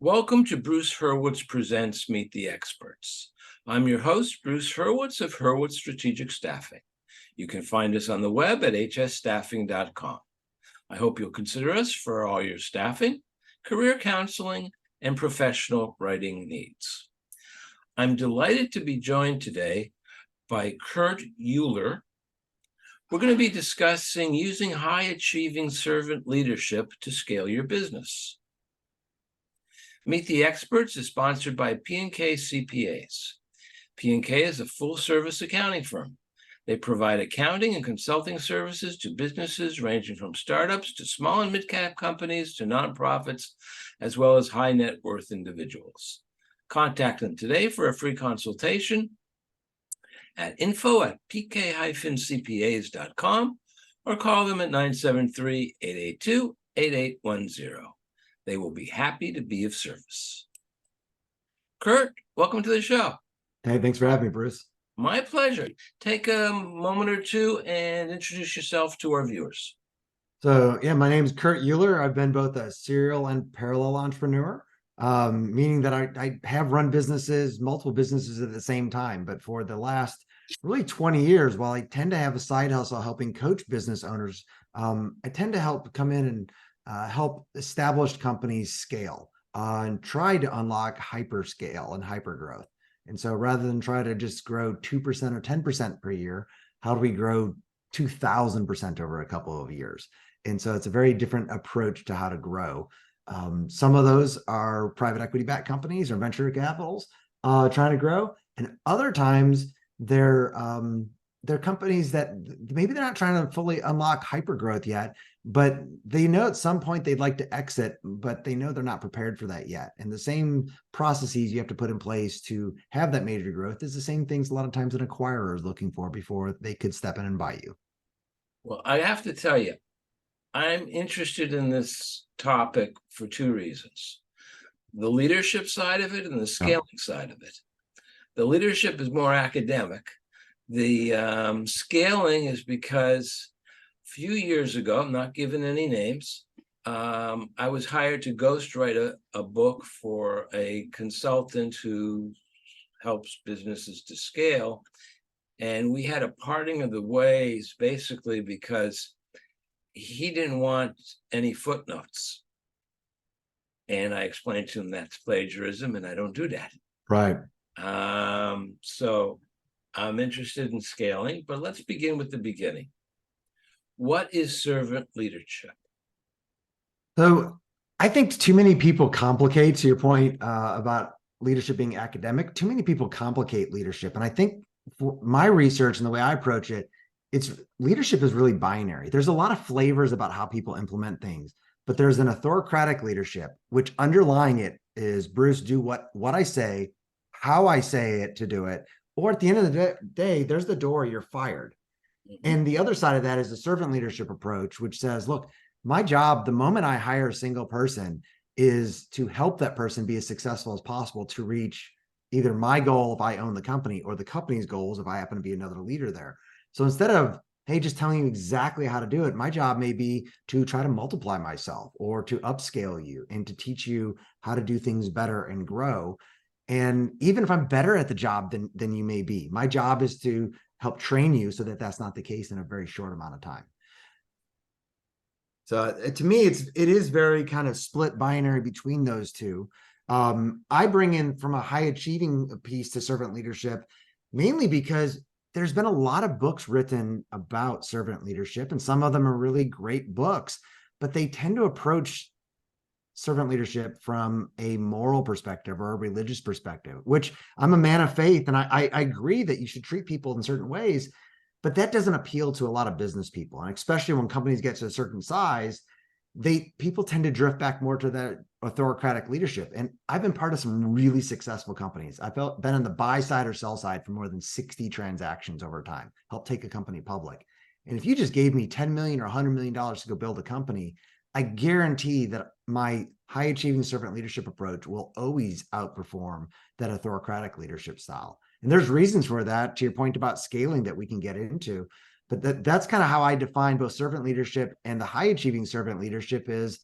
Welcome to Bruce Hurwitz Presents Meet the Experts. I'm your host, Bruce Hurwitz of Hurwitz Strategic Staffing. You can find us on the web at hsstaffing.com. I hope you'll consider us for all your staffing, career counseling, and professional writing needs. I'm delighted to be joined today by Kurt Uhlir. We're going to be discussing using high-achieving servant leadership to scale your business. Meet the Experts is sponsored by P&K CPAs. P&K is a full-service accounting firm. They provide accounting and consulting services to businesses ranging from startups to small and mid-cap companies to nonprofits, as well as high net worth individuals. Contact them today for a free consultation at info@pk-cpas.com or call them at 973-882-8810. They will be happy to be of service. Kurt, welcome to the show. Hey, thanks for having me, Bruce. My pleasure. Take a moment or two and introduce yourself to our viewers. So, my name is Kurt Uhlir. I've been both a serial and parallel entrepreneur, meaning that I have run multiple businesses at the same time. But for the last really 20 years, while I tend to have a side hustle helping coach business owners, I tend to help come in and help established companies scale and try to unlock hyperscale and hypergrowth. And so rather than try to just grow 2% or 10% per year, how do we grow 2,000% over a couple of years? And so it's a very different approach to how to grow. Some of those are private equity backed companies or venture capitals trying to grow. And other times they're companies that maybe they're not trying to fully unlock hypergrowth yet, but they know at some point they'd like to exit, but they know they're not prepared for that yet. And the same processes you have to put in place to have that major growth is the same things a lot of times an acquirer is looking for before they could step in and buy you. Well, I have to tell you, I'm interested in this topic for two reasons. The leadership side of it and the scaling side of it. The leadership is more academic. The scaling is because a few years ago, I'm not giving any names, I was hired to ghostwrite a book for a consultant who helps businesses to scale. And we had a parting of the ways basically because he didn't want any footnotes. And I explained to him that's plagiarism and I don't do that. Right. So I'm interested in scaling, but let's begin with the beginning. What is servant leadership? So I think too many people complicate, to your point about leadership being academic, too many people complicate leadership. And I think for my research and the way I approach it, leadership is really binary. There's a lot of flavors about how people implement things, but there's an authoritative leadership, which underlying it is, Bruce, do what I say, how I say it to do it. Or at the end of the day, there's the door, you're fired. And the other side of that is the servant leadership approach, which says, look, my job, the moment I hire a single person, is to help that person be as successful as possible to reach either my goal if I own the company or the company's goals if I happen to be another leader there. So instead of, hey, just telling you exactly how to do it, my job may be to try to multiply myself or to upscale you and to teach you how to do things better and grow. And even if I'm better at the job than you may be, my job is to help train you so that that's not the case in a very short amount of time. So to me, it is very kind of split binary between those two. I bring in from a high achieving piece to servant leadership, mainly because there's been a lot of books written about servant leadership, and some of them are really great books, but they tend to approach servant leadership from a moral perspective or a religious perspective, which I'm a man of faith. And I agree that you should treat people in certain ways, but that doesn't appeal to a lot of business people. And especially when companies get to a certain size, people tend to drift back more to that authoritative leadership. And I've been part of some really successful companies. I've been on the buy side or sell side for more than 60 transactions over time, helped take a company public. And if you just gave me $10 million or $100 million to go build a company, I guarantee that my high achieving servant leadership approach will always outperform that authoritative leadership style. And there's reasons for that, to your point about scaling, that we can get into. But that's kind of how I define both servant leadership and the high achieving servant leadership is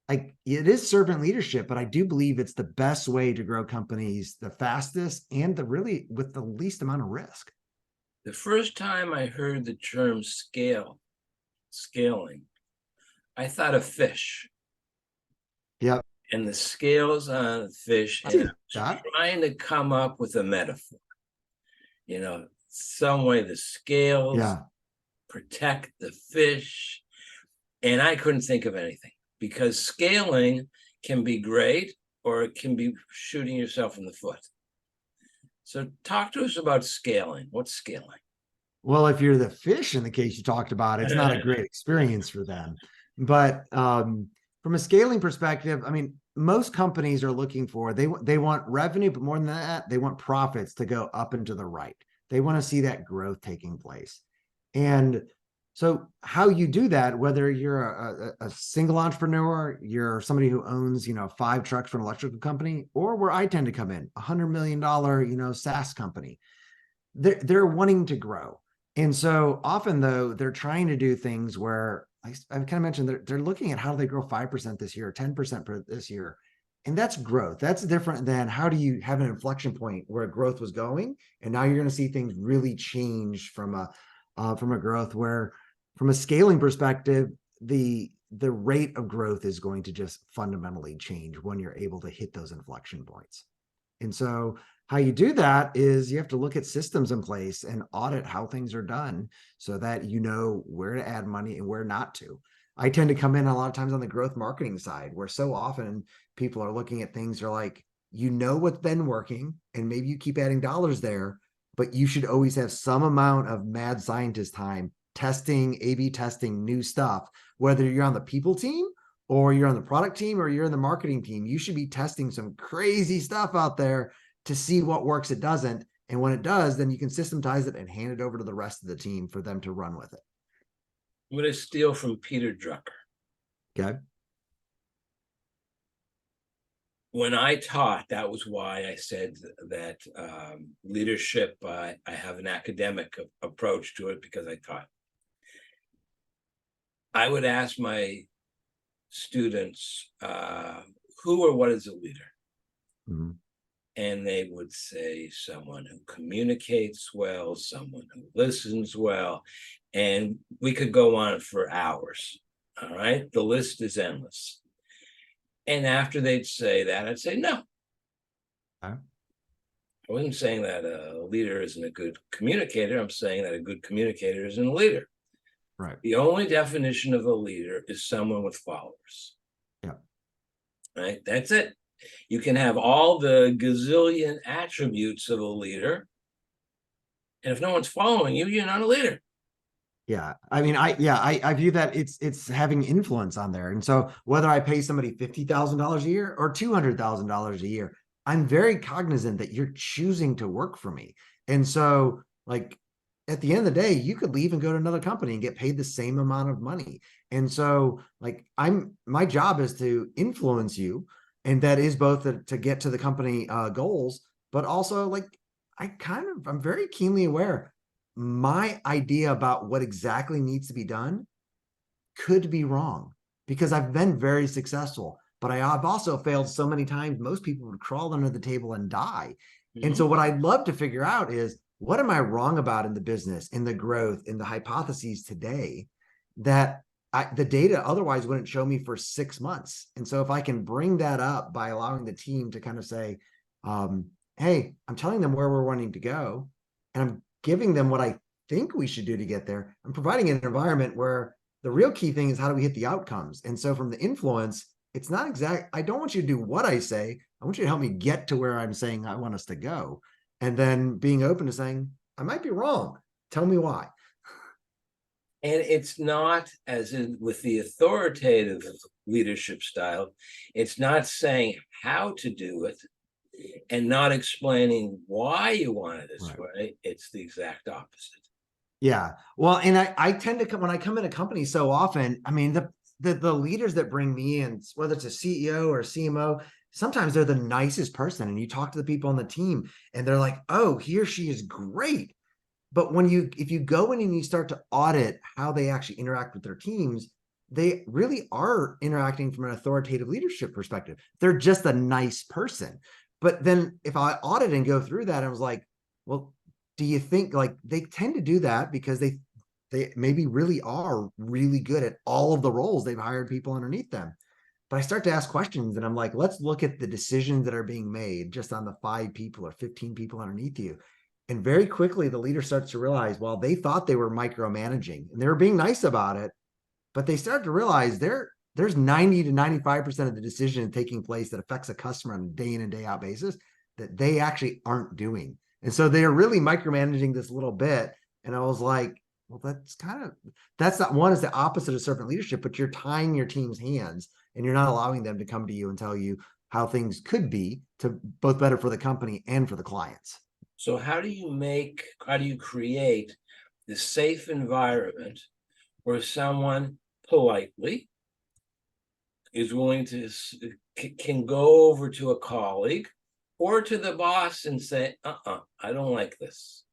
it is servant leadership, but I do believe it's the best way to grow companies the fastest and the really with the least amount of risk. The first time I heard the term scaling, I thought of fish Yeah. and the scales on fish, I and I see was that. trying to come up with a metaphor. Some way the scales Yeah. protect the fish, and I couldn't think of anything because scaling can be great or it can be shooting yourself in the foot. So talk to us about scaling. What's scaling? Well, if you're the fish in the case you talked about, it's not a great experience for them. But from a scaling perspective, I mean, most companies are looking for they want revenue, but more than that, they want profits to go up and to the right. They want to see that growth taking place. And so how you do that, whether you're a single entrepreneur, you're somebody who owns, 5 trucks for an electrical company, or where I tend to come in, $100 million, SaaS company, they're wanting to grow. And so often though, they're trying to do things where I kind of mentioned they're looking at how do they grow 5% this year, 10% per this year. And that's growth. That's different than how do you have an inflection point where growth was going. And now you're going to see things really change from a growth where from a scaling perspective, the rate of growth is going to just fundamentally change when you're able to hit those inflection points. And so how you do that is you have to look at systems in place and audit how things are done so that you know where to add money and where not to. I tend to come in a lot of times on the growth marketing side where so often people are looking at things are like, what's been working and maybe you keep adding dollars there, but you should always have some amount of mad scientist time testing, A/B testing new stuff, whether you're on the people team or you're on the product team or you're in the marketing team. You should be testing some crazy stuff out there to see what works, it doesn't. And when it does, then you can systematize it and hand it over to the rest of the team for them to run with it. I'm going to steal from Peter Drucker. Okay. When I taught, that was why I said that leadership, I have an academic approach to it because I taught. I would ask my students, who or what is a leader? Mm-hmm. And they would say someone who communicates well, someone who listens well, and we could go on for hours. All right, the list is endless. And after they'd say that, I'd say no. Okay. I wasn't saying that a leader isn't a good communicator. I'm saying that a good communicator isn't a leader. Right. The only definition of a leader is someone with followers. Yeah. Right. That's it. You can have all the gazillion attributes of a leader, and if no one's following you, you're not a leader. Yeah. I mean, I view that it's having influence on there. And so whether I pay somebody $50,000 a year or $200,000 a year, I'm very cognizant that you're choosing to work for me. And so like at the end of the day, you could leave and go to another company and get paid the same amount of money. And so like my job is to influence you. And that is both to get to the company goals, but also like I'm very keenly aware my idea about what exactly needs to be done could be wrong because I've been very successful, but I've also failed so many times. Most people would crawl under the table and die. Mm-hmm. And so what I'd love to figure out is what am I wrong about in the business, in the growth, in the hypotheses today that the data otherwise wouldn't show me for 6 months. And so if I can bring that up by allowing the team to kind of say, hey, I'm telling them where we're wanting to go, and I'm giving them what I think we should do to get there. I'm providing an environment where the real key thing is how do we hit the outcomes? And so from the influence, it's not exact. I don't want you to do what I say. I want you to help me get to where I'm saying I want us to go. And then being open to saying, I might be wrong. Tell me why. And it's not as in with the authoritative leadership style, it's not saying how to do it and not explaining why you want it this way. It's the exact opposite. Yeah. Well, and I tend to come when I come in a company so often, I mean, the leaders that bring me in, whether it's a CEO or a CMO, sometimes they're the nicest person. And you talk to the people on the team and they're like, oh, he or she is great. But if you go in and you start to audit how they actually interact with their teams, they really are interacting from an authoritative leadership perspective. They're just a nice person. But then if I audit and go through that, I was like, well, do you think like they tend to do that because they maybe really are really good at all of the roles they've hired people underneath them. But I start to ask questions and I'm like, let's look at the decisions that are being made just on the 5 people or 15 people underneath you. And very quickly, the leader starts to realize, well, they thought they were micromanaging and they were being nice about it, but they start to realize there's 90 to 95% of the decision taking place that affects a customer on a day in and day out basis that they actually aren't doing. And so they are really micromanaging this little bit. And I was like, well, that's not one is the opposite of servant leadership, but you're tying your team's hands and you're not allowing them to come to you and tell you how things could be to both better for the company and for the clients. So how do you create the safe environment where someone politely is willing to can go over to a colleague or to the boss and say, I don't like this?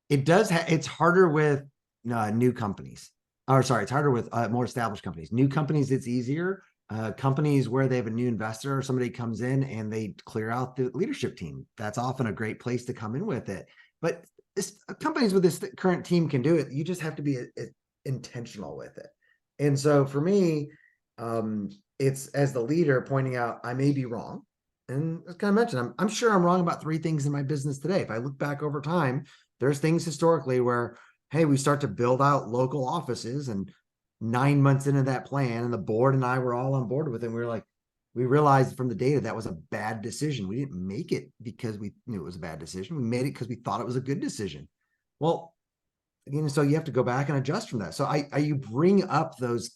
It's harder with new companies. Or sorry, it's harder with more established companies. New companies, it's easier. Companies where they have a new investor or somebody comes in and they clear out the leadership team. That's often a great place to come in with it. But companies with this current team can do it. You just have to be intentional with it. And so for me, it's as the leader pointing out, I may be wrong. And as kind of mentioned, I'm sure I'm wrong about 3 things in my business today. If I look back over time, there's things historically where, hey, we start to build out local offices and 9 months into that plan and the board and I were all on board with it. We realized from the data that was a bad decision. We didn't make it because we knew it was a bad decision. We made it because we thought it was a good decision. Well, so you have to go back and adjust from that. So you bring up those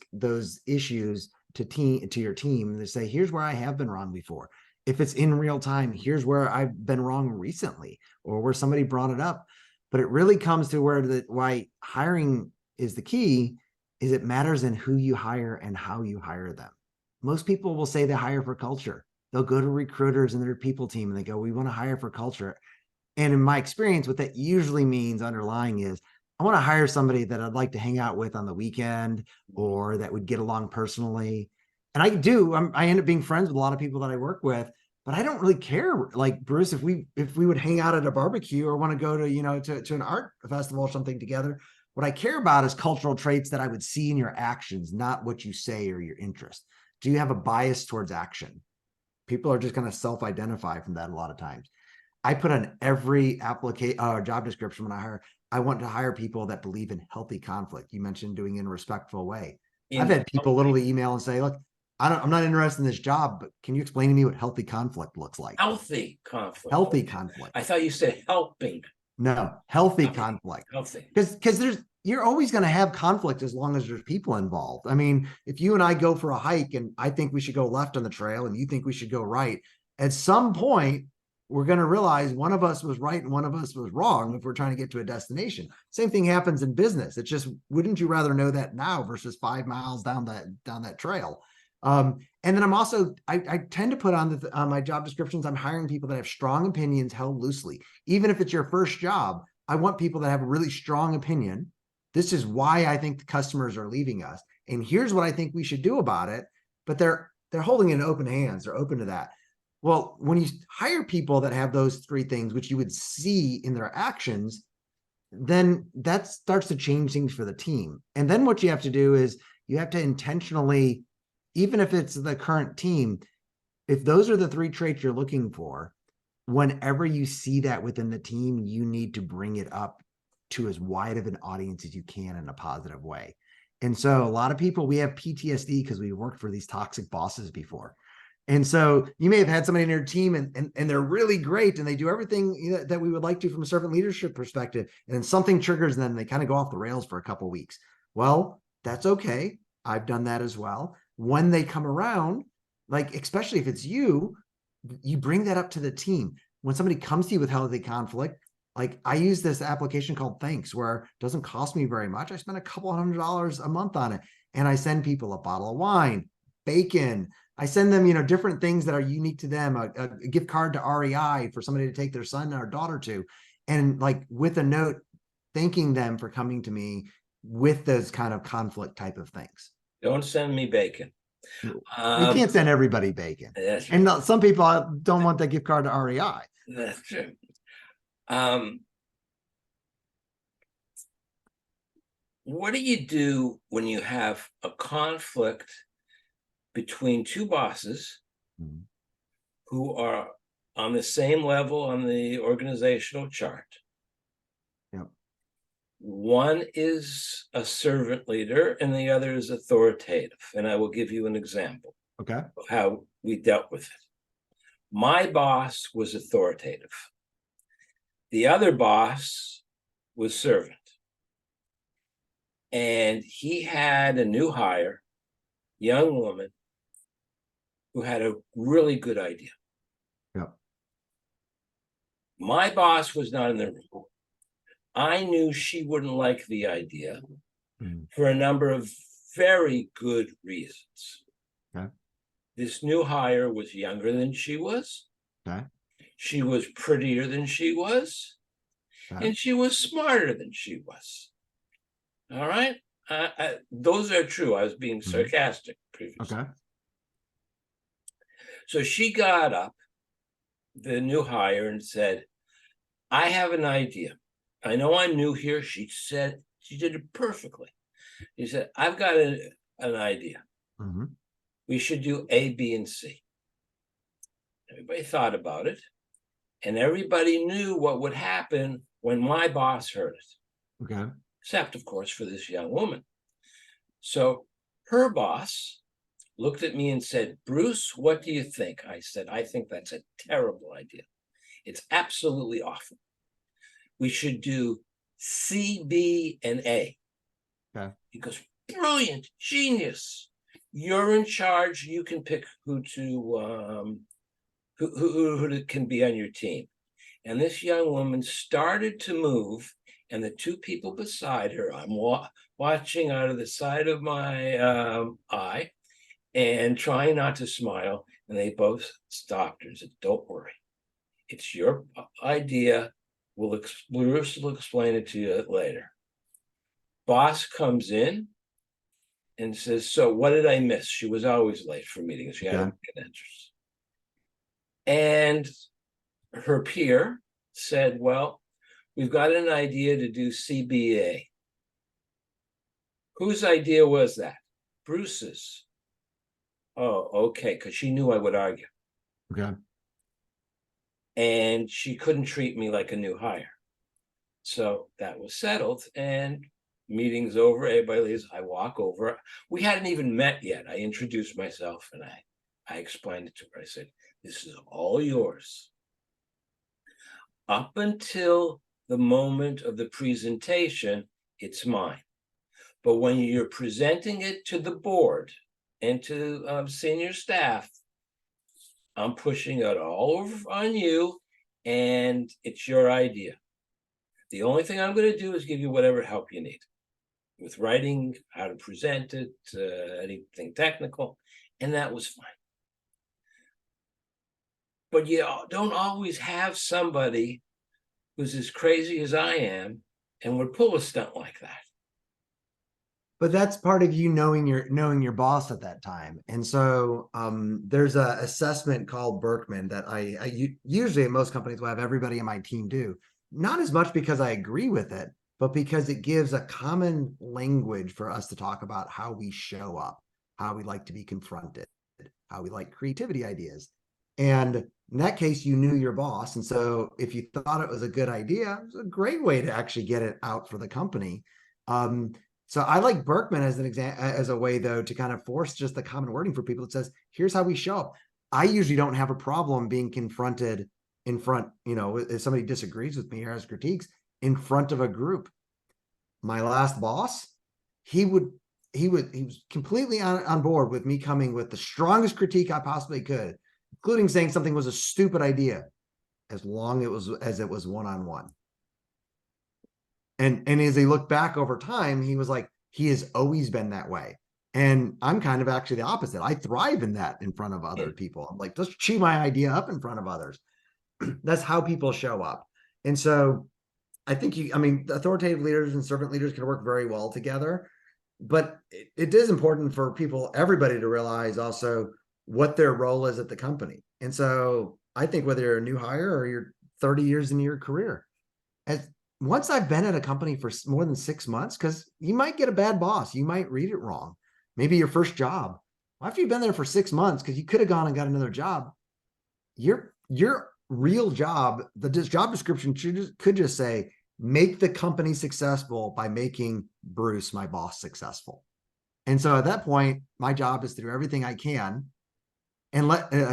issues to your team and they say, here's where I have been wrong before. If it's in real time, here's where I've been wrong recently or where somebody brought it up. But it really comes to why hiring is the key is it matters in who you hire and how you hire them. Most people will say they hire for culture. They'll go to recruiters and their people team and they go, we want to hire for culture. And in my experience, what that usually means underlying is I want to hire somebody that I'd like to hang out with on the weekend or that would get along personally. And I end up being friends with a lot of people that I work with, but I don't really care. Like Bruce, if we would hang out at a barbecue or want to go to, to an art festival or something together, what I care about is cultural traits that I would see in your actions, not what you say or your interest. Do you have a bias towards action? People are just going to self-identify from that a lot of times. I put on every job description when I hire, I want to hire people that believe in healthy conflict. You mentioned doing it in a respectful way. I've had people literally email and say, look, I'm not interested in this job, but can you explain to me what healthy conflict looks like? Healthy conflict. Healthy conflict. I thought you said helping. No, healthy conflict. Healthy. Because you're always going to have conflict as long as there's people involved. I mean, if you and I go for a hike and I think we should go left on the trail and you think we should go right, at some point, we're going to realize one of us was right and one of us was wrong if we're trying to get to a destination. Same thing happens in business. It's just, wouldn't you rather know that now versus 5 miles down that trail? And then I tend to put on my job descriptions, I'm hiring people that have strong opinions held loosely. Even if it's your first job, I want people that have a really strong opinion. This is why I think the customers are leaving us. And here's what I think we should do about it. But they're holding it in open hands. They're open to that. Well, when you hire people that have those 3 things, which you would see in their actions, then that starts to change things for the team. And then what you have to do is you have to intentionally, even if it's the current team, if those are the 3 traits you're looking for, whenever you see that within the team, you need to bring it up to as wide of an audience as you can in a positive way. And so a lot of people, we have PTSD because we worked for these toxic bosses before. And so you may have had somebody in your team and they're really great and they do everything that we would like to from a servant leadership perspective. And then something triggers them and they kind of go off the rails for a couple of weeks. Well, that's okay. I've done that as well. When they come around, like, especially if it's you bring that up to the team. When somebody comes to you with healthy conflict, like I use this application called Thanks, where it doesn't cost me very much. I spend a couple $100 a month on it. And I send people a bottle of wine, bacon. I send them, different things that are unique to them, a gift card to REI for somebody to take their son or daughter to. And like with a note, thanking them for coming to me with those kind of conflict type of things. Don't send me bacon. You can't send everybody bacon. That's And right. some people don't want that gift card to REI. That's true. What do you do when you have a conflict between two bosses who are on the same level on the organizational chart? Yep. One is a servant leader and the other is authoritative. And I will give you an example Okay. of how we dealt with it. My boss was authoritative. The other boss was servant. And he had a new hire, young woman, who had a really good idea. Yep. My boss was not in the room. I knew she wouldn't like the idea for a number of very good reasons. Okay. This new hire was younger than she was. Okay. She was prettier than she was. Okay. And she was smarter than she was. All right? Those are true. I was being sarcastic previously. Okay. So she got up, the new hire, and said, I have an idea. I know I'm new here. She said, she did it perfectly. She said, I've got an idea. We should do A, B, and C. Everybody thought about it, and everybody knew what would happen when my boss heard it. Okay. Except, of course, for this young woman. So her boss looked at me and said, Bruce, what do you think? I said, I think that's a terrible idea. It's absolutely awful. We should do C, B, and A. Okay. He goes, brilliant, genius. You're in charge. You can pick who can be on your team. And this young woman started to move, and the two people beside her, I'm watching out of the side of my eye and trying not to smile, and they both stopped her and said, don't worry. It's your idea. Bruce will explain it to you later. Boss comes in and says, so what did I miss? She was always late for meetings. She had to get answers. And her peer said, well, we've got an idea to do CBA. Whose idea was that? Bruce's. Oh, okay, because she knew I would argue. Okay. And she couldn't treat me like a new hire. So that was settled, and meeting's over, everybody leaves, I walk over. We hadn't even met yet. I introduced myself and I explained it to her. I said, this is all yours. Up until the moment of the presentation, it's mine. But when you're presenting it to the board and to senior staff, I'm pushing it all over on you, and it's your idea. The only thing I'm going to do is give you whatever help you need with writing, how to present it, anything technical, and that was fine. But you don't always have somebody who's as crazy as I am and would pull a stunt like that. But that's part of you knowing your boss at that time. And so there's a assessment called Berkman that I usually at most companies will have everybody in my team do. Not as much because I agree with it, but because it gives a common language for us to talk about how we show up, how we like to be confronted, how we like creativity ideas. And in that case, you knew your boss. And so if you thought it was a good idea, it was a great way to actually get it out for the company. So I like Berkman as an example, as a way, though, to kind of force just the common wording for people that says, here's how we show up. I usually don't have a problem being confronted in front, if somebody disagrees with me or has critiques in front of a group. My last boss, he was completely on board with me coming with the strongest critique I possibly could, including saying something was a stupid idea, as long as it was one-on-one. And as he looked back over time, he was like, he has always been that way. And I'm kind of actually the opposite. I thrive in that in front of other people. I'm like, let's chew my idea up in front of others. That's how people show up. And so I think authoritative leaders and servant leaders can work very well together. but it is important for people, everybody, to realize also what their role is at the company. And so I think whether you're a new hire or you're 30 years into your career, as once I've been at a company for more than 6 months, because you might get a bad boss, you might read it wrong. Maybe your first job. After you've been there for 6 months, because you could have gone and got another job, your real job, the job description could just say, make the company successful by making Bruce, my boss, successful. And so at that point, my job is to do everything I can and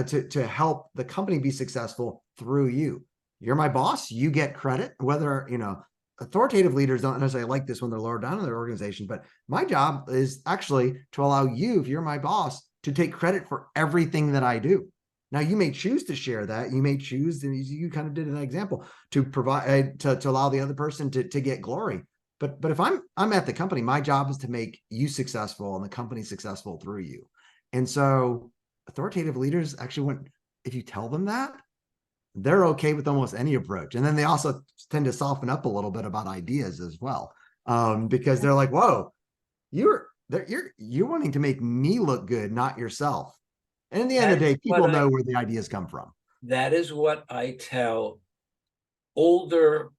to help the company be successful through you. You're my boss, you get credit, whether, authoritative leaders don't necessarily like this when they're lower down in their organization, but my job is actually to allow you, if you're my boss, to take credit for everything that I do. Now, you may choose to share that. You may choose, and you kind of did an example, to provide, to allow the other person to get glory. But if I'm at the company, my job is to make you successful and the company successful through you. And so authoritative leaders actually, if you tell them that, they're okay with almost any approach. And then they also tend to soften up a little bit about ideas as well, because they're like, whoa, you're wanting to make me look good, not yourself. And in the end of the day, people know where the ideas come from. That is what I tell older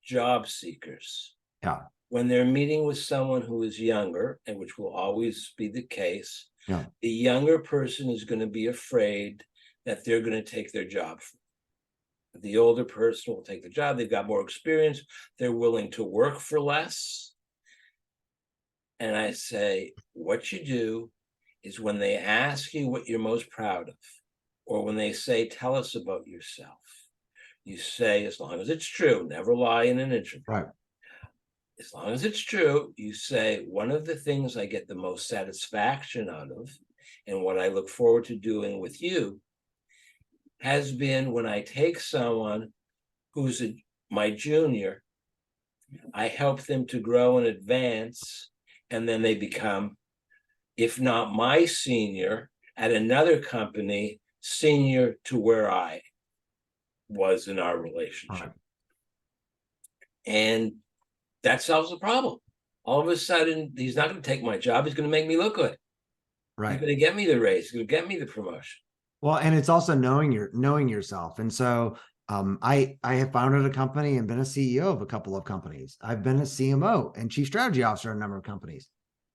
job seekers. Yeah. When they're meeting with someone who is younger, and which will always be the case, yeah. The younger person is going to be afraid that they're going to take their job. The older person will take the job. They've got more experience. They're willing to work for less. And I say, what you do is when they ask you what you're most proud of, or when they say, tell us about yourself, you say, as long as it's true, never lie in an interview. Right. As long as it's true, you say, one of the things I get the most satisfaction out of, and what I look forward to doing with you, has been when I take someone who's my junior, I help them to grow and advance, and then they become, if not my senior, at another company, senior to where I was in our relationship. Right. And that solves the problem. All of a sudden, he's not going to take my job. He's going to make me look good. Right. He's going to get me the raise. He's going to get me the promotion. Well, and it's also knowing yourself. And so I have founded a company and been a CEO of a couple of companies. I've been a CMO and chief strategy officer in a number of companies.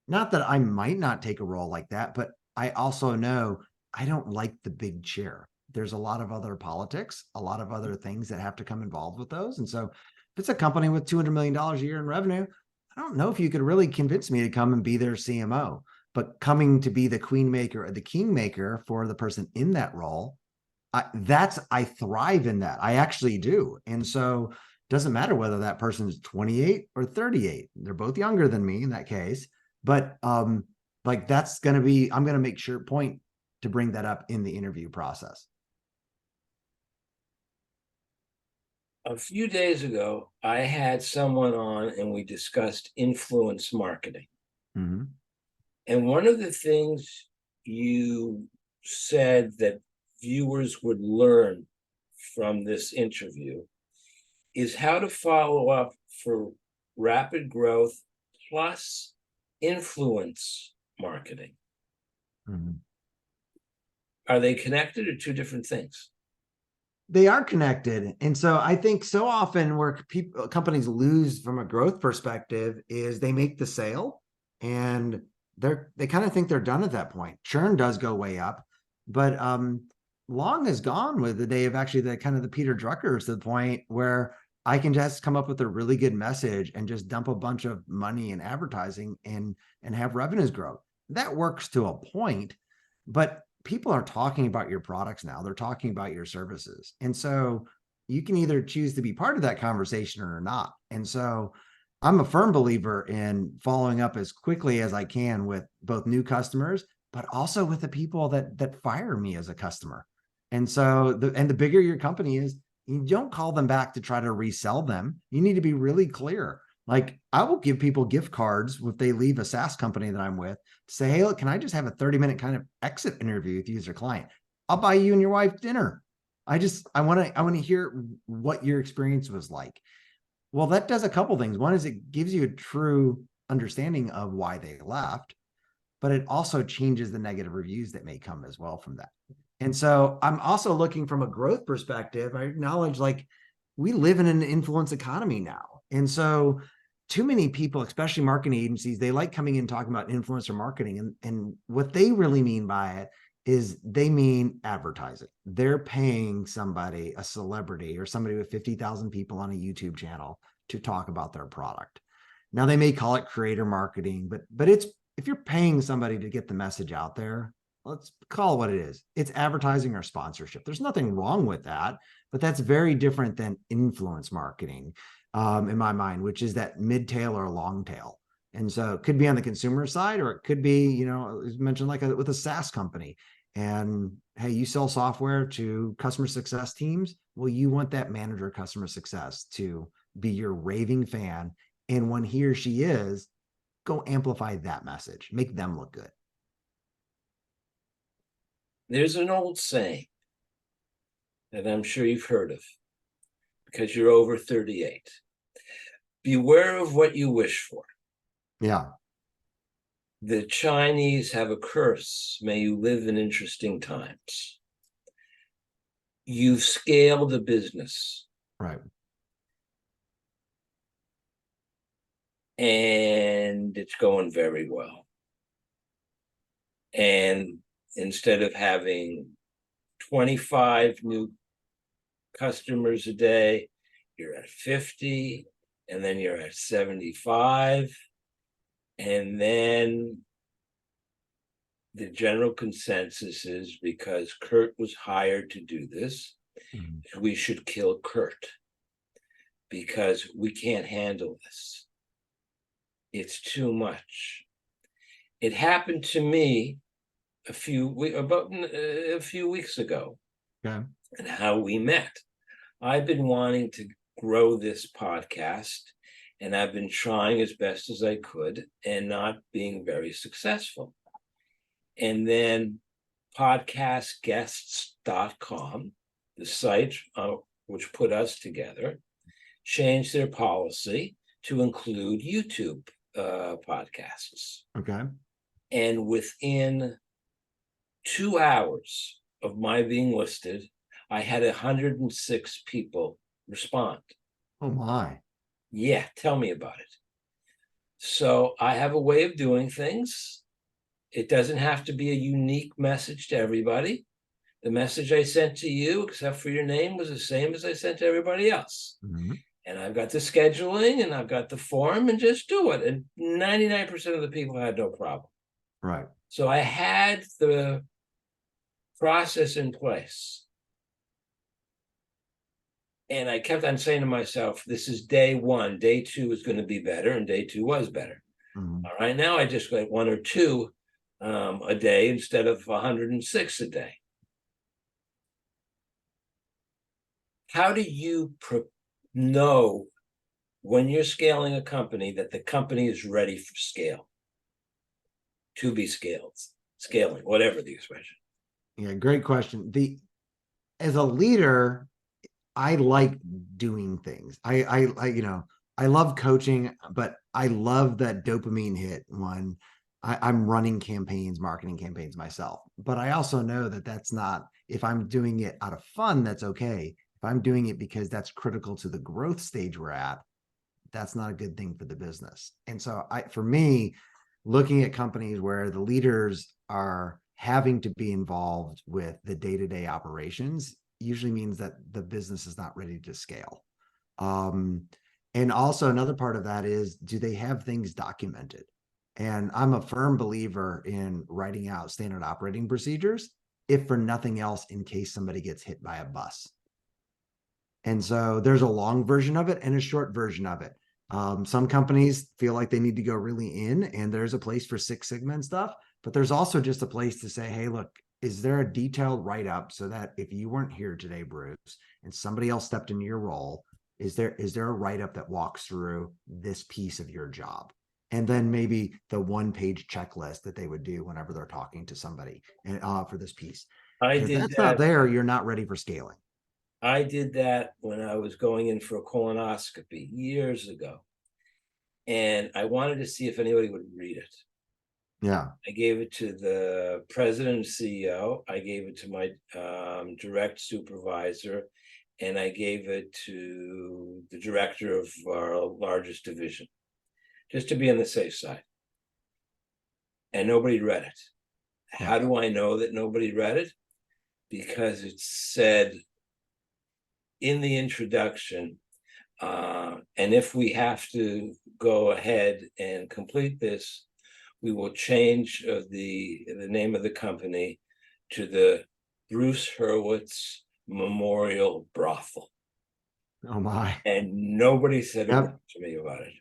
Not that I might not take a role like that, but I also know I don't like the big chair. There's a lot of other politics, a lot of other things that have to come involved with those. And so if it's a company with $200 million a year in revenue, I don't know if you could really convince me to come and be their CMO. But coming to be the queen maker or the king maker for the person in that role, I thrive in that. I actually do. And so it doesn't matter whether that person is 28 or 38. They're both younger than me in that case. But like that's going to be, I'm going to make sure point to bring that up in the interview process. A few days ago, I had someone on and we discussed influence marketing. Mm-hmm. And one of the things you said that viewers would learn from this interview is how to follow up for rapid growth plus influence marketing. Mm-hmm. Are they connected or two different things? They are connected. And so I think so often where companies lose from a growth perspective is they make the sale and they kind of think they're done at that point. Churn does go way up, but long is gone with the day of actually the kind of the Peter Druckers, to the point where I can just come up with a really good message and just dump a bunch of money in advertising and have revenues grow. That works to a point, but people are talking about your products now. They're talking about your services. And so you can either choose to be part of that conversation or not. And so I'm a firm believer in following up as quickly as I can with both new customers, but also with the people that fire me as a customer. And so the bigger your company is, you don't call them back to try to resell them. You need to be really clear. Like I will give people gift cards if they leave a SaaS company that I'm with to say, hey, look, can I just have a 30-minute kind of exit interview with you as a client? I'll buy you and your wife dinner. I want to hear what your experience was like. Well, that does a couple things. One is it gives you a true understanding of why they left, but it also changes the negative reviews that may come as well from that. And so I'm also looking from a growth perspective. I acknowledge like we live in an influence economy now. And so too many people, especially marketing agencies, they like coming in talking about influencer marketing. And what they really mean by it is they mean advertising. They're paying somebody, a celebrity or somebody with 50,000 people on a YouTube channel to talk about their product. Now they may call it creator marketing, but it's, if you're paying somebody to get the message out there, let's call it what it is. It's advertising or sponsorship. There's nothing wrong with that, but that's very different than influence marketing, in my mind, which is that mid tail or long tail. And so it could be on the consumer side, or it could be, you know, as mentioned, like with a SaaS company. And hey, you sell software to customer success teams. Well, you want that manager of customer success to be your raving fan. And when he or she is, go amplify that message, make them look good. There's an old saying that I'm sure you've heard of because you're over 38. Beware of what you wish for. Yeah. The Chinese have a curse. May you live in interesting times. You've scaled a business. Right. And it's going very well. And instead of having 25 new customers a day, you're at 50, and then you're at 75. And then the general consensus is because Kurt was hired to do this, we should kill Kurt because we can't handle this. It's too much. It happened to me about a few weeks ago. Okay. And how we met. I've been wanting to grow this podcast, and I've been trying as best as I could and not being very successful. And then podcastguests.com, the site which put us together, changed their policy to include YouTube podcasts. Okay. And within 2 hours of my being listed, I had 106 people respond. Oh my. Yeah, tell me about it. So I have a way of doing things. It doesn't have to be a unique message to everybody. The message I sent to you, except for your name, was the same as I sent to everybody else. Mm-hmm. And I've got the scheduling and I've got the form, and just do it. And 99% of the people had no problem. Right. So I had the process in place. And I kept on saying to myself, this is day one. Day two is going to be better, and day two was better. Mm-hmm. All right, now I just got 1 or 2 a day instead of 106 a day. How do you know when you're scaling a company that the company is ready for scale, to be scaled, scaling, whatever the expression? Yeah, great question. As a leader, I like doing things. I you know, I love coaching, but I love that dopamine hit when I'm running campaigns, marketing campaigns myself. But I also know that that's not, if I'm doing it out of fun, that's okay. If I'm doing it because that's critical to the growth stage we're at, that's not a good thing for the business. And so for me, looking at companies where the leaders are having to be involved with the day-to-day operations usually means that the business is not ready to scale. And also another part of that is, do they have things documented? And I'm a firm believer in writing out standard operating procedures, if for nothing else, in case somebody gets hit by a bus. And so there's a long version of it and a short version of it. Some companies feel like they need to go really in, and there's a place for Six Sigma and stuff, but there's also just a place to say, hey, look, is there a detailed write-up so that if you weren't here today, Bruce, and somebody else stepped into your role, is there a write-up that walks through this piece of your job? And then maybe the 1-page checklist that they would do whenever they're talking to somebody and for this piece. If that's not there, you're not ready for scaling. I did that when I was going in for a colonoscopy years ago. and I wanted to see if anybody would read it. Yeah. I gave it to the president and CEO. I gave it to my direct supervisor, and I gave it to the director of our largest division, just to be on the safe side. And nobody read it. How do I know that nobody read it? Because it said in the introduction, and if we have to go ahead and complete this, we will change the name of the company to the Bruce Hurwitz Memorial Brothel. Oh my. And nobody said a Yep. word to me about it.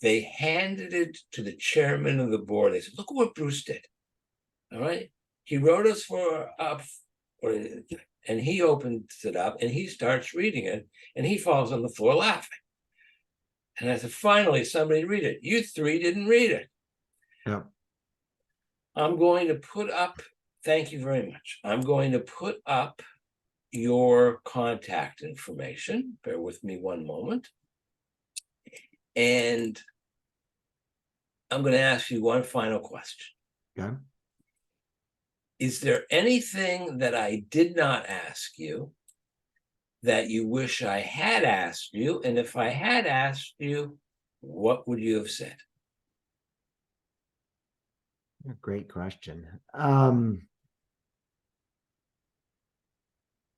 They handed it to the chairman of the board. They said, look what Bruce did. All right. He wrote us for up, and he opens it up and he starts reading it and he falls on the floor laughing. And I said, finally, somebody read it. You three didn't read it. Yep. I'm going to put up, thank you very much. I'm going to put up your contact information. Bear with me one moment. And I'm going to ask you one final question. Okay. Is there anything that I did not ask you that you wish I had asked you? And if I had asked you, what would you have said? Great question.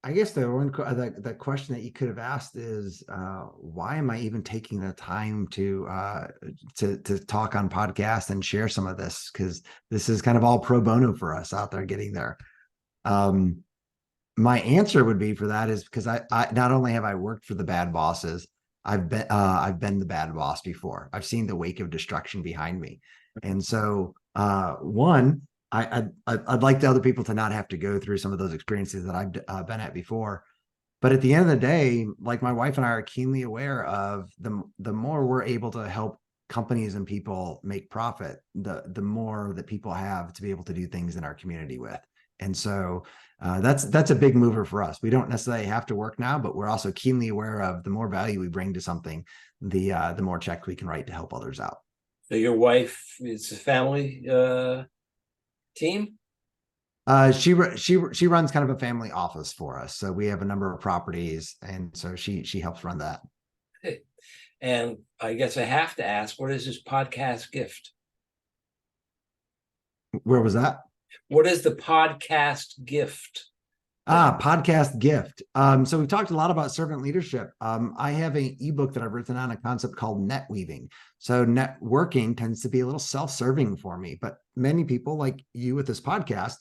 I guess the question that you could have asked is, why am I even taking the time to talk on podcast and share some of this? Because this is kind of all pro bono for us out there getting there. My answer would be for that is because I not only have I worked for the bad bosses, I've been the bad boss before. I've seen the wake of destruction behind me, and so one. I'd like the other people to not have to go through some of those experiences that I've been at before. But at the end of the day, like my wife and I are keenly aware of the more we're able to help companies and people make profit, the more that people have to be able to do things in our community with. And so that's a big mover for us. We don't necessarily have to work now, but we're also keenly aware of the more value we bring to something, the more check we can write to help others out. So your wife is a family team? She runs kind of a family office for us. So we have a number of properties, and so she helps run that. And I guess I have to ask, what is this podcast gift? Where was that? What is the podcast gift? Podcast gift. So we talked a lot about servant leadership. I have an ebook that I've written on a concept called net weaving. So networking tends to be a little self-serving for me, but many people like you with this podcast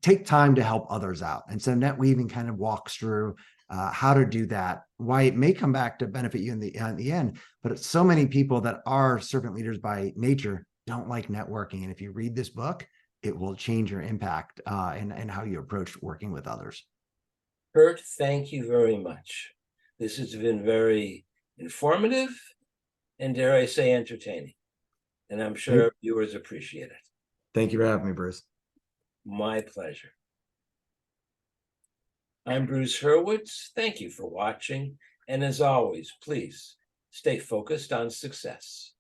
take time to help others out. And so net weaving kind of walks through how to do that, why it may come back to benefit you in the end. But it's so many people that are servant leaders by nature don't like networking. And if you read this book, it will change your impact and how you approach working with others. Kurt, thank you very much. This has been very informative and, dare I say, entertaining. And I'm sure viewers appreciate it. Thank you for having me, Bruce. My pleasure. I'm Bruce Hurwitz. Thank you for watching. And as always, please stay focused on success.